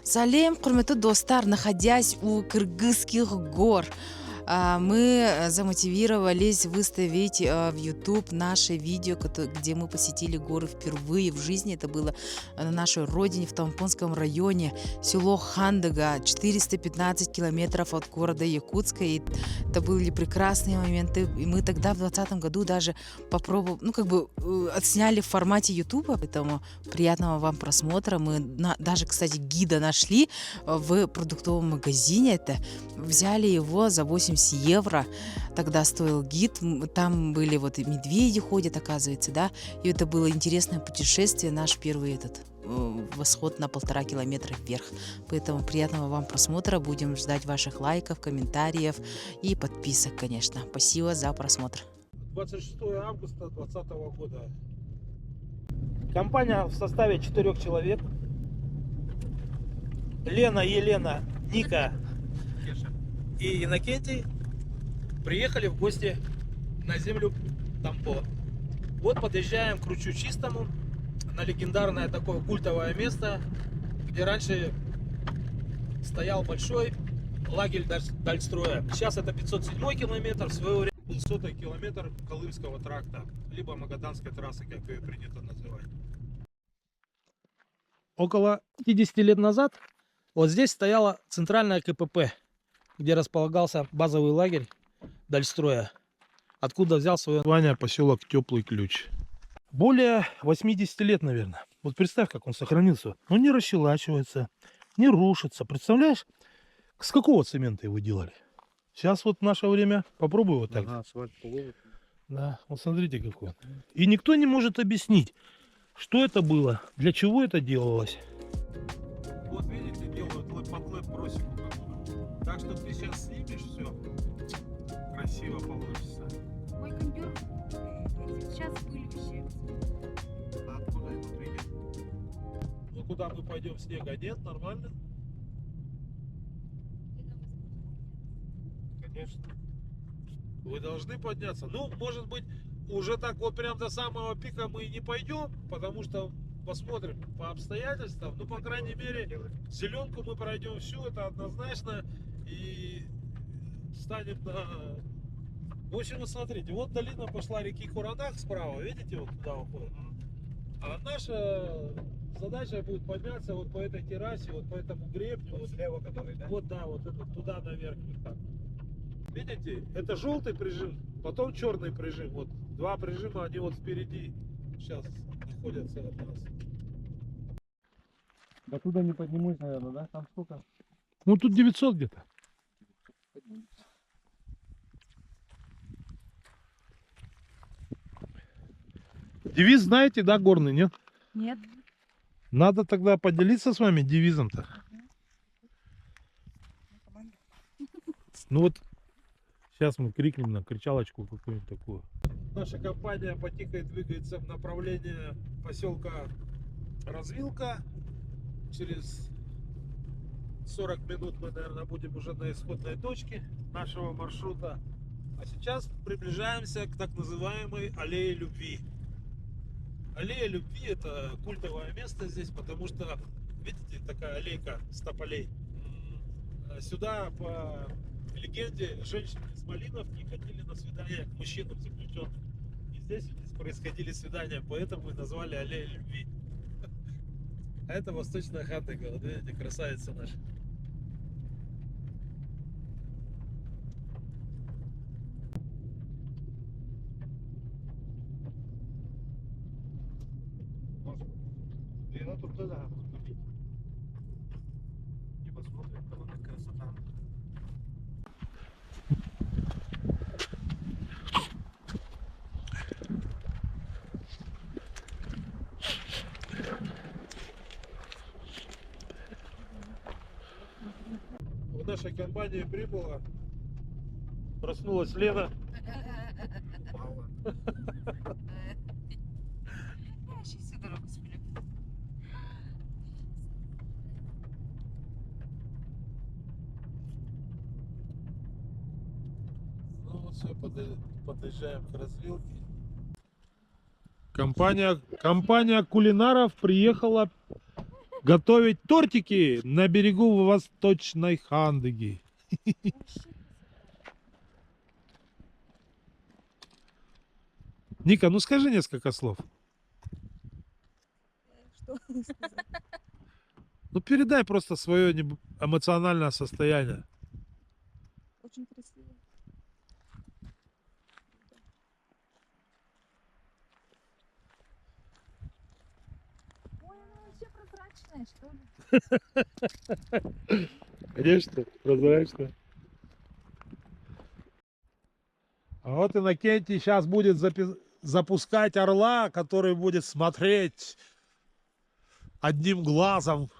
Салем, құрметті достар, находясь у кыргызских гор, мы замотивировались выставить в YouTube наше видео, где мы посетили горы впервые в жизни. Это было на нашей родине, в Тампонском районе, село Хандага, 415 километров от города Якутска. И это были прекрасные моменты. И мы тогда в 2020 году даже попробовали, отсняли в формате YouTube. Поэтому приятного вам просмотра. Мы даже, кстати, гида нашли в продуктовом магазине. Это взяли его за 80 евро. Тогда стоил гид. Там были вот и медведи ходят, оказывается, да. И это было интересное путешествие. Наш первый восход на 1,5 километра вверх. Поэтому приятного вам просмотра. Будем ждать ваших лайков, комментариев и подписок, конечно. Спасибо за просмотр. 26 августа 2020 года. Компания в составе 4 человек. Лена, Елена, Ника и Иннокентий приехали в гости на землю Тампо. Вот подъезжаем к ручью Чистому, на легендарное такое культовое место, где раньше стоял большой лагерь Дальстроя. Сейчас это 507 километр, в свое время был 100-й километр Колымского тракта, либо Магаданской трассы, как ее принято называть. Около 50 лет назад вот здесь стояла центральная КПП, где располагался базовый лагерь Дальстроя, откуда взял свое название поселок Теплый Ключ. Более 80 лет, наверное. Вот представь, как он сохранился. Он не расщелачивается, не рушится. Представляешь, с какого цемента его делали? Сейчас вот в наше время попробуй вот так. Ага, асфальт положит. Да, вот смотрите какой он. И никто не может объяснить, что это было, для чего это делалось. Вот видите, делают лэп-по-лэп просеку какую-то. Так что ты сейчас снимешь все, красиво получится. Мой кондер сейчас вылечи. Откуда это приехало? Ну куда мы пойдем, снега нет, нормально? Конечно. Вы должны подняться. Ну, может быть, уже так вот прям до самого пика мы и не пойдем, потому что посмотрим по обстоятельствам. Ну, по крайней мере, зеленку мы пройдем всю, это однозначно. И станем на... В общем, вот смотрите, вот долина пошла реки Куранах справа, видите, вот туда уходит. А наша задача будет подняться вот по этой террасе, вот по этому гребню. Вот слева, который, да? Вот, да, вот это, туда наверх. Вот так. Видите, это желтый прижим, потом черный прижим. Вот два прижима, они вот впереди сейчас находятся от нас. До туда не поднимусь, наверное, да? Там сколько? Ну тут 900 где-то. Девиз знаете, да, горный, нет? Нет. Надо тогда поделиться с вами девизом-то. Ну вот, сейчас мы крикнем на кричалочку какую-нибудь такую. Наша компания потихоньку двигается в направлении поселка Развилка. Через 40 минут мы, наверное, будем уже на исходной точке нашего маршрута. А сейчас приближаемся к так называемой Аллее Любви. Аллея Любви — это культовое место здесь, потому что, видите, такая аллейка с тополей. Сюда, по легенде, женщины из Малиновки ходили на свидания к мужчинам заключенным. И здесь происходили свидания, поэтому и назвали Аллея Любви. А это восточная Хандага, вот видите, красавица наша. Тут туда поступить. И посмотрим, какая красота. В нашей компании прибыла, проснулась Лена. Ну вот все, подъезжаем к развилке. Компания кулинаров приехала готовить тортики на берегу Восточной Хандыги. Ника, ну скажи несколько слов. Что сказать? Ну передай просто свое эмоциональное состояние. Очень красиво. Ой, она вообще прозрачная, что ли? Конечно, прозрачно. А вот Иннокентий сейчас будет запускать орла, который будет смотреть одним глазом.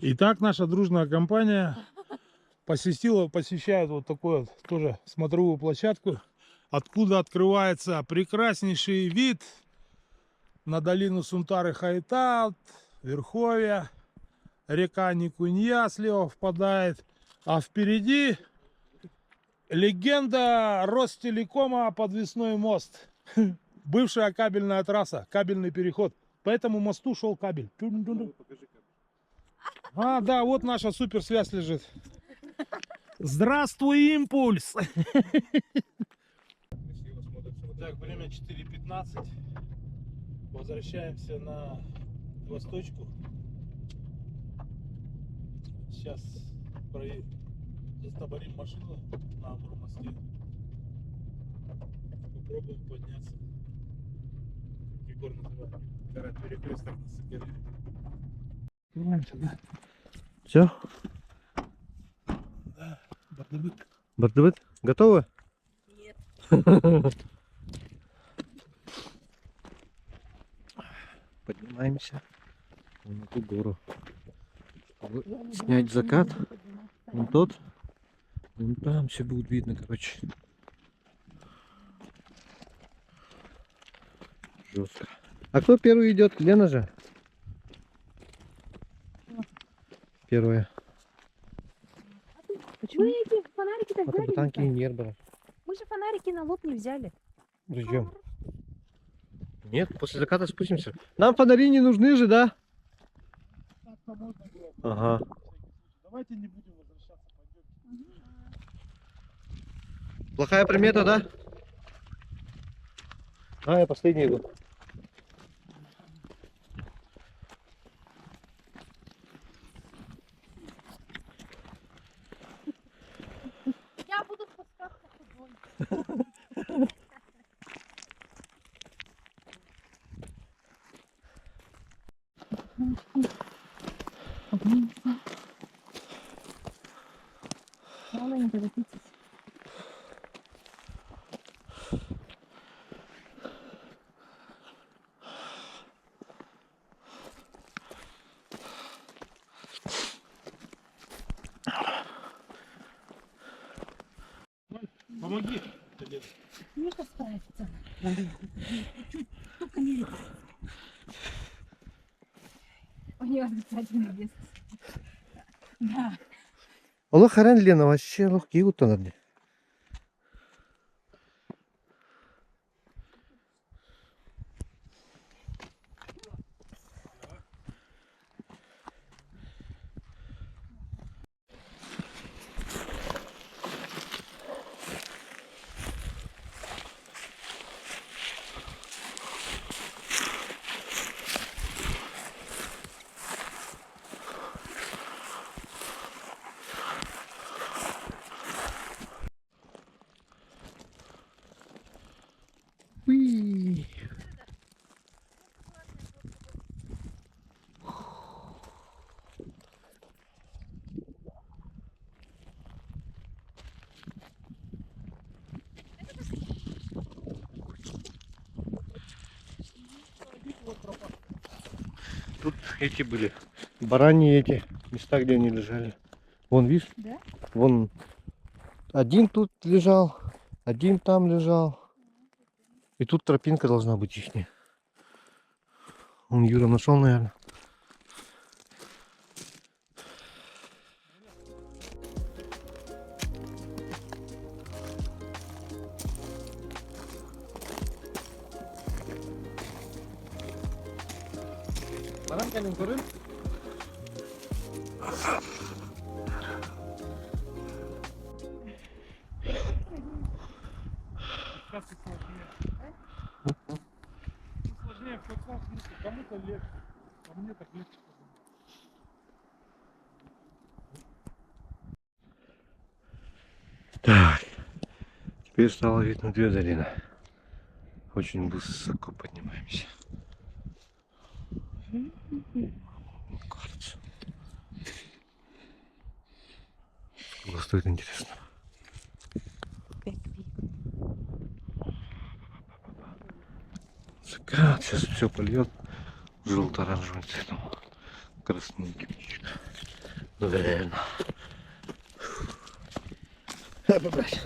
Итак, наша дружная компания посещает вот такую вот тоже смотровую площадку, откуда открывается прекраснейший вид на долину Сунтары-Хайтат, Верховья, река Никунья слева впадает, а впереди легенда Ростелекома, подвесной мост, бывшая кабельная трасса, кабельный переход, по этому мосту шел кабель. А, да, вот наша суперсвязь лежит. Здравствуй, импульс! Так, время 4:15. Возвращаемся на восточку. Сейчас застопорим машину на Амур-мосте. Попробуем подняться. Егор называет. Перекресток на Сакаре. Все? Да, бардабык. Бардабыт? Готовы? Нет. Поднимаемся на ту гору, чтобы снять закат. Вон тот. Вон там все будет видно, короче. Жестко. А кто первый идет? Лена же? Первая. Почему эти фонарики-то А то взяли? танки не-то? и нервы. Мы же фонарики на лоб не взяли. Зачем? Нет, после заката спустимся. Нам фонари не нужны же, да? Ага. Давайте не будем возвращаться, пойдем. Плохая примета, да? А, я последний иду. Я буду спускаться тобой. Главное не торопитесь. Помоги. Миша справится. Чуть, только не лезь. У нее отрицательный вес. Да. Allah Lena Lena вообще легкий утонады. Тут эти были бараньи эти места, где они лежали. Вон, видишь? Да? Вон один тут лежал, один там лежал. И тут тропинка должна быть ихняя. Он Юра нашел, наверное. Баранканың көрін? Сейчас и сложнее. Сложнее в тот смысле, кому-то легче, а мне так легче. Так, теперь стало видно две долины. Очень высоко поднимаемся. Кажется. Сколько стоит, интересно? Закат сейчас все польет желто-оранжевым цветом. Красненьким. Наверное. Побрать.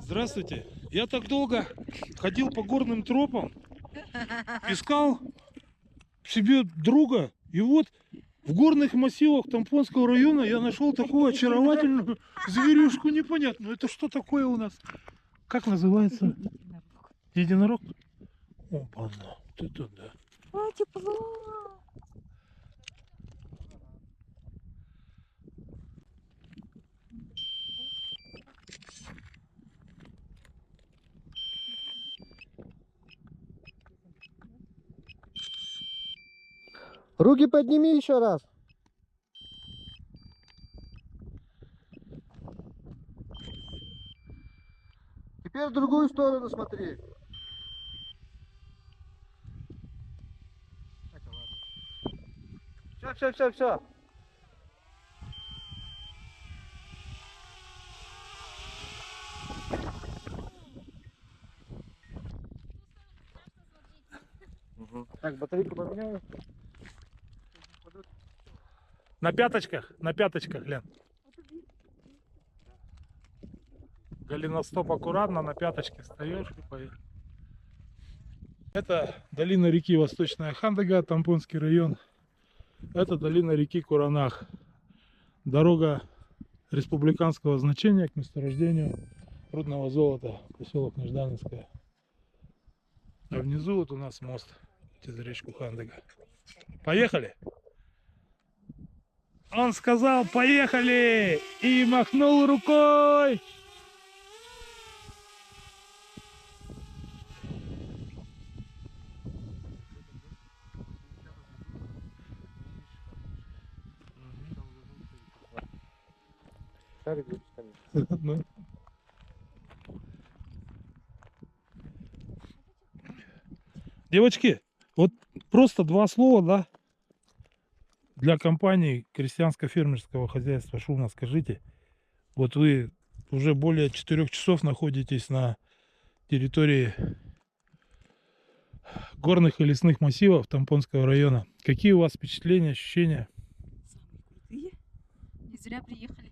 Здравствуйте. Я так долго ходил по горным тропам, искал себе друга, и вот в горных массивах Тампонского района я нашел такую очаровательную зверюшку непонятную. Это что такое у нас? Как называется? Единорог? Опа, вот это да. О, тепло. Руки подними еще раз. Теперь в другую сторону смотри. Все. Так, батарейку поменяю. На пяточках, Лен. Голеностоп аккуратно, на пяточке встаешь и поехал. Это долина реки Восточная Хандага, Тампонский район. Это долина реки Куранах. Дорога республиканского значения к месторождению рудного золота, поселок Неждановское. А внизу вот у нас мост через речку Хандага. Поехали! Он сказал «поехали» и махнул рукой. Ну. Девочки, вот просто два слова, да, для компании крестьянско-фермерского хозяйства Шумна скажите. Вот вы уже более 4 часов находитесь на территории горных и лесных массивов Тампонского района. Какие у вас впечатления, ощущения? Самые крутые. Не зря приехали.